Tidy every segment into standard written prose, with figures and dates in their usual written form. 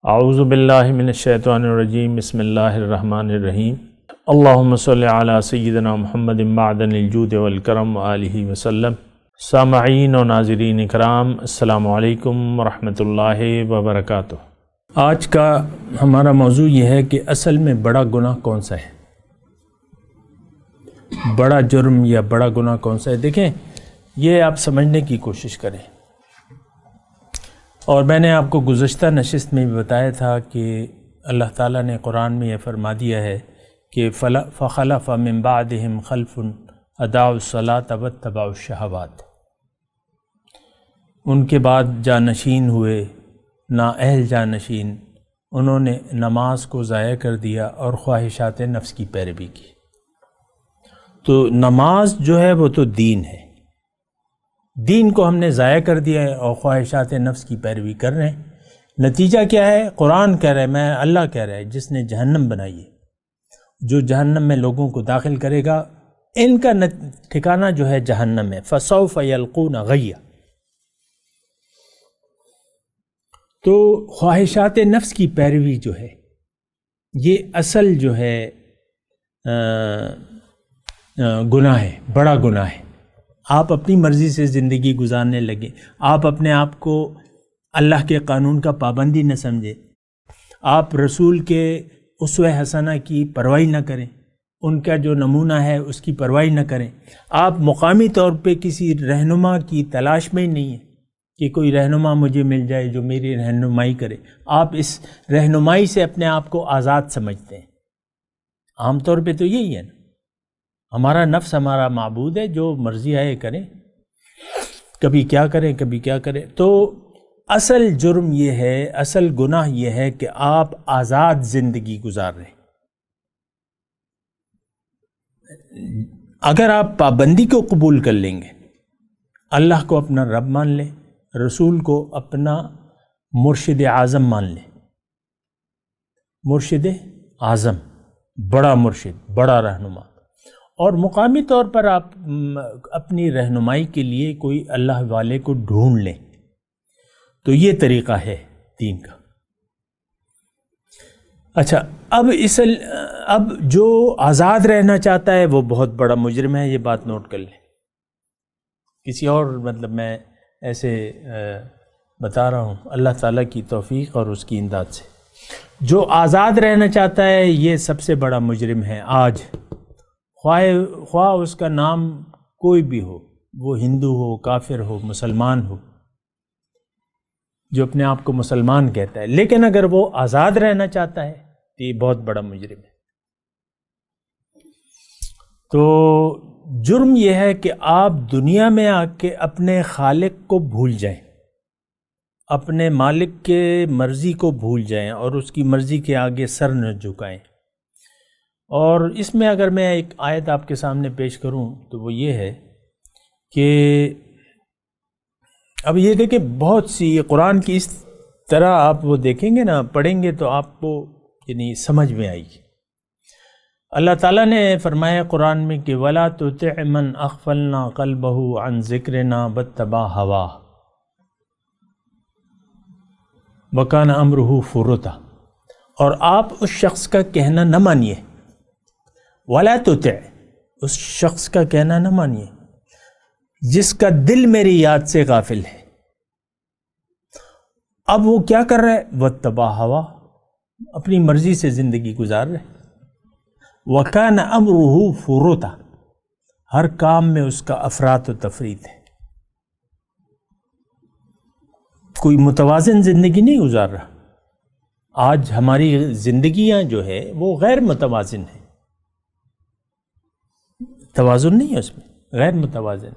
اعوذ باللہ من الشیطان الرجیم بسم اللہ الرحمن الرحیم اللہم صلی علی سیدنا محمد معدن الجود والکرم وآلہ وسلم۔ سامعین و ناظرین اکرام، السلام علیکم ورحمۃ اللہ وبرکاتہ۔ آج کا ہمارا موضوع یہ ہے کہ اصل میں بڑا گناہ کون سا ہے، بڑا جرم یا بڑا گناہ کون سا ہے۔ دیکھیں، یہ آپ سمجھنے کی کوشش کریں، اور میں نے آپ کو گزشتہ نشست میں بھی بتایا تھا کہ اللہ تعالیٰ نے قرآن میں یہ فرما دیا ہے کہ فخلف من بعدہم خلف اضاعوا الصلاۃ واتبعوا الشہوات۔ ان کے بعد جانشین ہوئے، نااہل جانشین، انہوں نے نماز کو ضائع کر دیا اور خواہشات نفس کی پیروی کی۔ تو نماز جو ہے وہ تو دین ہے، دین کو ہم نے ضائع کر دیا ہے اور خواہشات نفس کی پیروی کر رہے ہیں۔ نتیجہ کیا ہے؟ قرآن کہہ رہا ہے، میں اللہ کہہ رہا ہے، جس نے جہنم بنائی ہے، جو جہنم میں لوگوں کو داخل کرے گا، ان کا ٹھکانہ جو ہے جہنم ہے۔ فَسَوْفَ يَلْقُونَ غَيًّا۔ تو خواہشات نفس کی پیروی جو ہے، یہ اصل جو ہے گناہ ہے، بڑا گناہ ہے۔ آپ اپنی مرضی سے زندگی گزارنے لگیں، آپ اپنے آپ کو اللہ کے قانون کا پابندی نہ سمجھیں، آپ رسول کے اسوہ حسنہ کی پرواہی نہ کریں، ان کا جو نمونہ ہے اس کی پرواہی نہ کریں، آپ مقامی طور پہ کسی رہنما کی تلاش میں ہی نہیں ہیں کہ کوئی رہنما مجھے مل جائے جو میری رہنمائی کرے۔ آپ اس رہنمائی سے اپنے آپ کو آزاد سمجھتے ہیں۔ عام طور پہ تو یہی ہے نا، ہمارا نفس ہمارا معبود ہے، جو مرضی آئے کریں، کبھی کیا کریں کبھی کیا کریں۔ تو اصل جرم یہ ہے، اصل گناہ یہ ہے کہ آپ آزاد زندگی گزار رہے ہیں۔ اگر آپ پابندی کو قبول کر لیں گے، اللہ کو اپنا رب مان لیں، رسول کو اپنا مرشد اعظم مان لیں، مرشد اعظم، بڑا مرشد، بڑا رہنما، اور مقامی طور پر آپ اپنی رہنمائی کے لیے کوئی اللہ والے کو ڈھونڈ لیں، تو یہ طریقہ ہے دین کا۔ اچھا، اب جو آزاد رہنا چاہتا ہے وہ بہت بڑا مجرم ہے، یہ بات نوٹ کر لیں۔ کسی اور میں ایسے بتا رہا ہوں، اللہ تعالیٰ کی توفیق اور اس کی امداد سے۔ جو آزاد رہنا چاہتا ہے یہ سب سے بڑا مجرم ہے آج، خواہ اس کا نام کوئی بھی ہو، وہ ہندو ہو، کافر ہو، مسلمان ہو، جو اپنے آپ کو مسلمان کہتا ہے، لیکن اگر وہ آزاد رہنا چاہتا ہے تو یہ بہت بڑا مجرم ہے۔ تو جرم یہ ہے کہ آپ دنیا میں آ کے اپنے خالق کو بھول جائیں، اپنے مالک کے مرضی کو بھول جائیں اور اس کی مرضی کے آگے سر نہ جھکائیں۔ اور اس میں اگر میں ایک آیت آپ کے سامنے پیش کروں تو وہ یہ ہے کہ اب یہ دیکھیں، بہت سی قرآن کی اس طرح آپ وہ دیکھیں گے نا، پڑھیں گے تو آپ کو یعنی سمجھ میں آئے گی۔ اللہ تعالیٰ نے فرمایا قرآن میں کہ وَلَا تُطِعْ مَنْ أَغْفَلْنَا قَلْبَهُ عَنْ ذِكْرِنَا وَاتَّبَعَ هَوَاهُ وَكَانَ أَمْرُهُ فُرُطًا۔ اور آپ اس شخص کا کہنا نہ مانیے، وَلَا تُطِعْ، اس شخص کا کہنا نہ مانیے جس کا دل میری یاد سے غافل ہے۔ اب وہ کیا کر رہا ہے؟ وَاتَّبَعَ هَوَاهُ، اپنی مرضی سے زندگی گزار رہے۔ وَكَانَ أَمْرُهُ فُرُطًا، ہر کام میں اس کا افراط و تفریط ہے، کوئی متوازن زندگی نہیں گزار رہا۔ آج ہماری زندگیاں جو ہے وہ غیر متوازن ہیں، توازن نہیں ہے اس میں، غیر متوازن۔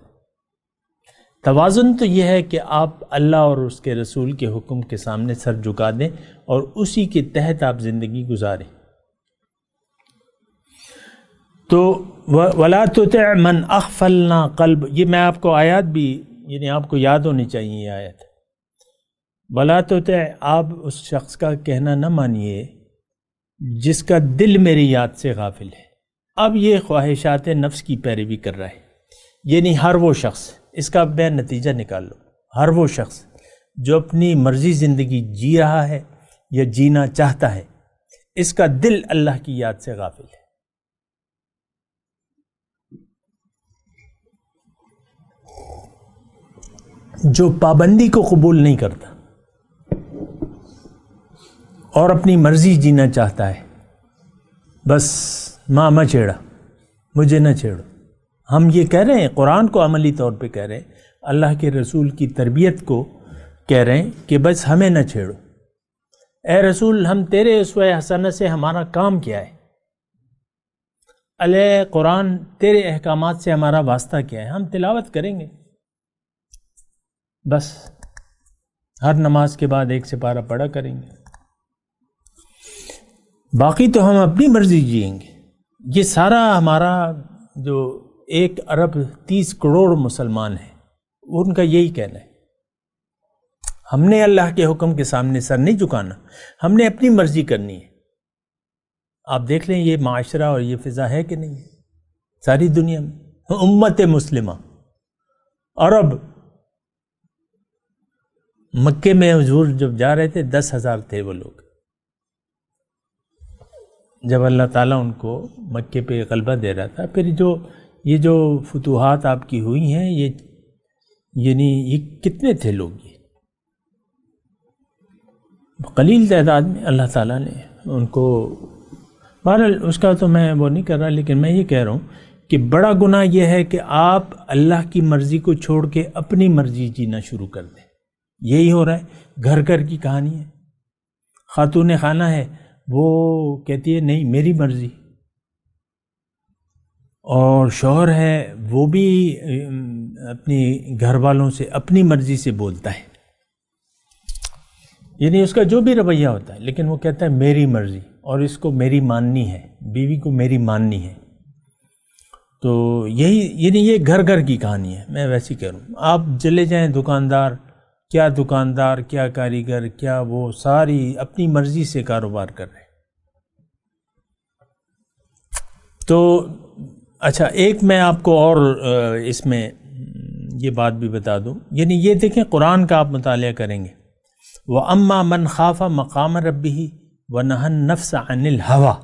توازن تو یہ ہے کہ آپ اللہ اور اس کے رسول کے حکم کے سامنے سر جھکا دیں اور اسی کے تحت آپ زندگی گزاریں۔ تو وَلَا تُطِعْ مَنْ أَغْفَلْنَا قَلْبَهُ، یہ میں آپ کو آیات بھی یعنی آپ کو یاد ہونی چاہیے یہ آیت۔ وَلَا تُطِعْ، آپ اس شخص کا کہنا نہ مانیے جس کا دل میری یاد سے غافل ہے۔ اب یہ خواہشات نفس کی پیروی کر رہا ہے، یعنی ہر وہ شخص، اس کا میں نتیجہ نکال لو، ہر وہ شخص جو اپنی مرضی زندگی جی رہا ہے، یا جینا چاہتا ہے، اس کا دل اللہ کی یاد سے غافل ہے۔ جو پابندی کو قبول نہیں کرتا اور اپنی مرضی جینا چاہتا ہے، بس ماں ماں چھیڑا، مجھے نہ چھیڑو۔ ہم یہ کہہ رہے ہیں، قرآن کو عملی طور پہ کہہ رہے ہیں، اللہ کے رسول کی تربیت کو کہہ رہے ہیں کہ بس ہمیں نہ چھیڑو۔ اے رسول، ہم تیرے اسوہ حسنہ سے ہمارا کام کیا ہے؟ علیہ قرآن تیرے احکامات سے ہمارا واسطہ کیا ہے؟ ہم تلاوت کریں گے، بس ہر نماز کے بعد ایک سپارہ پڑھا کریں گے، باقی تو ہم اپنی مرضی جئیں گے۔ یہ سارا ہمارا جو 1 ارب 30 کروڑ مسلمان ہیں، ان کا یہی کہنا ہے۔ ہم نے اللہ کے حکم کے سامنے سر نہیں جھکانا، ہم نے اپنی مرضی کرنی ہے۔ آپ دیکھ لیں یہ معاشرہ اور یہ فضا ہے کہ نہیں ہے ساری دنیا میں۔ امت مسلمہ، عرب، مکے میں حضور جب جا رہے تھے 10,000 تھے وہ لوگ۔ جب اللہ تعالیٰ ان کو مکے پہ غلبہ دے رہا تھا، پھر یہ جو فتوحات آپ کی ہوئی ہیں، یہ کتنے تھے لوگ؟ یہ قلیل تعداد میں اللہ تعالیٰ نے ان کو، بہرحال اس کا تو میں وہ نہیں کر رہا، لیکن میں یہ کہہ رہا ہوں کہ بڑا گناہ یہ ہے کہ آپ اللہ کی مرضی کو چھوڑ کے اپنی مرضی جینا شروع کر دیں۔ یہی ہو رہا ہے، گھر گھر کی کہانی ہے۔ خاتون خانہ ہے، وہ کہتی ہے نہیں میری مرضی، اور شوہر ہے وہ بھی اپنی گھر والوں سے اپنی مرضی سے بولتا ہے، یعنی اس کا جو بھی رویہ ہوتا ہے، لیکن وہ کہتا ہے میری مرضی، اور اس کو میری ماننی ہے، بیوی کو میری ماننی ہے۔ تو یعنی یہ گھر گھر کی کہانی ہے۔ میں ویسے کہہ رہا ہوں، آپ چلے جائیں دکاندار کیا کاریگر کیا، وہ ساری اپنی مرضی سے کاروبار کر رہے ہیں۔ تو اچھا، ایک میں آپ کو اور اس میں یہ بات بھی بتا دوں، یعنی یہ دیکھیں قرآن کا آپ مطالعہ کریں گے، وَأَمَّا مَنْ خَافَ مَقَامَ رَبِّهِ وَنَهَى النَّفْسَ عَنِ الْهَوَى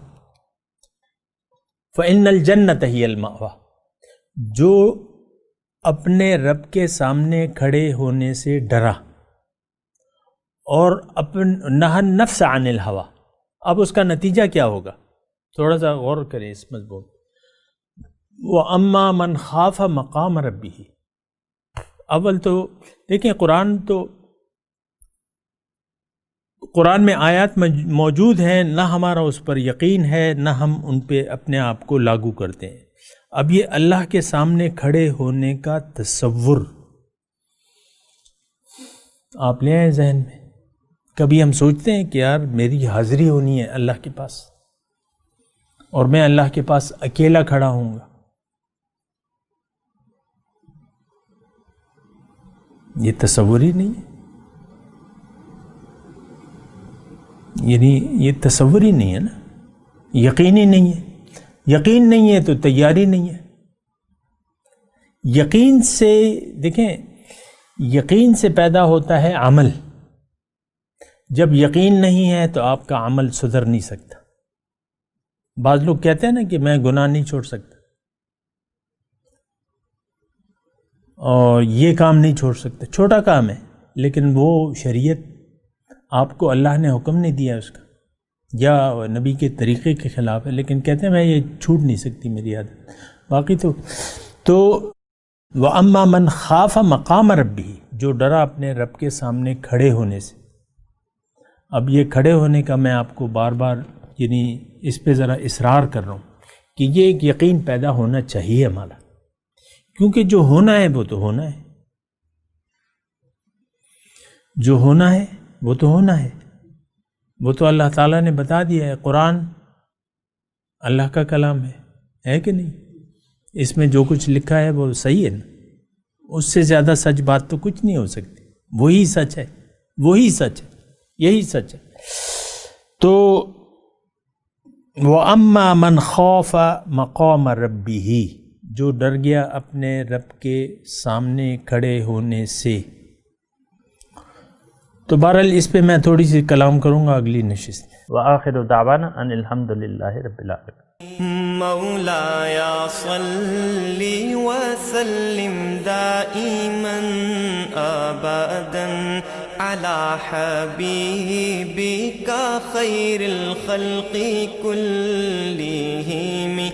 فَإِنَّ الْجَنَّةَ هِيَ الْمَأْوَى، جو اپنے رب کے سامنے کھڑے ہونے سے ڈرا اور نہى النَّفْسَ عَنِ الْهَوَى، اب اس کا نتیجہ کیا ہوگا؟ تھوڑا سا غور کریں اس مضمون۔ وَأَمَّا مَنْ خَافَ مَقَامَ رَبِّهِ، اول تو دیکھیں قرآن میں آیات موجود ہیں، نہ ہمارا اس پر یقین ہے، نہ ہم ان پہ اپنے آپ کو لاگو کرتے ہیں۔ اب یہ اللہ کے سامنے کھڑے ہونے کا تصور آپ لے آئیں ذہن میں۔ کبھی ہم سوچتے ہیں کہ یار میری حاضری ہونی ہے اللہ کے پاس، اور میں اللہ کے پاس اکیلا کھڑا ہوں گا، یہ تصور ہی نہیں ہے، یعنی یہ تصور ہی نہیں ہے نا، یقین ہی نہیں ہے۔ یقین نہیں ہے تو تیاری نہیں ہے۔ یقین سے دیکھیں، یقین سے پیدا ہوتا ہے عمل، جب یقین نہیں ہے تو آپ کا عمل سدھر نہیں سکتا۔ بعض لوگ کہتے ہیں نا کہ میں گناہ نہیں چھوڑ سکتا اور یہ کام نہیں چھوڑ سکتا، چھوٹا کام ہے لیکن وہ شریعت آپ کو اللہ نے حکم نہیں دیا اس کا، یا نبی کے طریقے کے خلاف ہے، لیکن کہتے ہیں میں یہ چھوٹ نہیں سکتی میری عادت۔ باقی تو وَأَمَّا مَنْ خَافَ مَقَامَ رَبِّهِ، جو ڈرا اپنے رب کے سامنے کھڑے ہونے سے۔ اب یہ کھڑے ہونے کا میں آپ کو بار بار یعنی اس پہ ذرا اصرار کر رہا ہوں کہ یہ ایک یقین پیدا ہونا چاہیے ہمارا، کیونکہ جو ہونا ہے وہ تو ہونا ہے، جو ہونا ہے وہ تو ہونا ہے، وہ تو اللہ تعالیٰ نے بتا دیا ہے۔ قرآن اللہ کا کلام ہے کہ نہیں؟ اس میں جو کچھ لکھا ہے وہ صحیح ہے نا، اس سے زیادہ سچ بات تو کچھ نہیں ہو سکتی، وہی سچ ہے، وہی سچ ہے، یہی سچ ہے۔ تو وَأَمَّا مَنْ خَافَ مَقَامَ رَبِّهِ، جو ڈر گیا اپنے رب کے سامنے کھڑے ہونے سے، تو بہرحال اس پہ میں تھوڑی سی کلام کروں گا اگلی نشست میں. وآخر دعوانا ان الحمد للہ رب العالمین. مولاي صل وسلم دائما ابدا على حبيبك خير الخلق كلهم